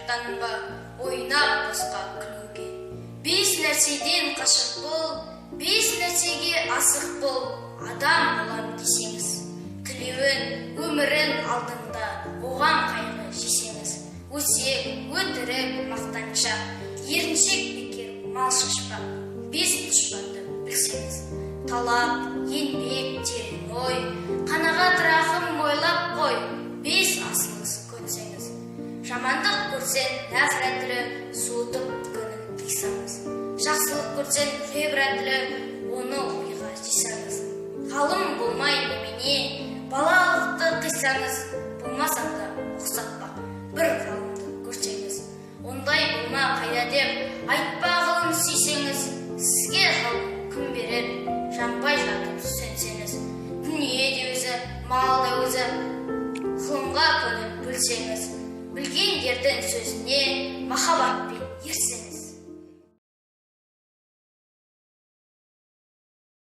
шайтанға, ойнап босқа күлуге. 5 нәрседен қашық бол, 5 нәрсеге асық бол, адам болам десеңіз. Тілеуін, өмірін алдыңда, оған қайғы жесеңіз. Өсек, өтірік, мақтаншақ, еріншек бекер, мал шашпақ, 5 дұшпанды білсеңіз. Талап, еңбек, терең ой, қанағат рахым ойлап қой, 5 асылыңыз көнсеңіз. Жамандық көрсен нәзіретілі, суытып көңіл қисаңыз. Жақсылық көрсен ғибратлы, оны ойға жисаңыз. Ғалым болмай немене, балалықты қисаңыз, болмасаң да ұқсатпақ, бір ғалымды көрсеңіз. Ондай болма қайда деп, айтпа ғылым сүйсеңіз. Сізге ғалым күн берер, жанбай жатып сөнсеңіз. Дүние де өзі, мал да өзі, ғылымға көңіл бөлсеңіз. Білгендердің сөзіне махаббатпен ерсеңіз.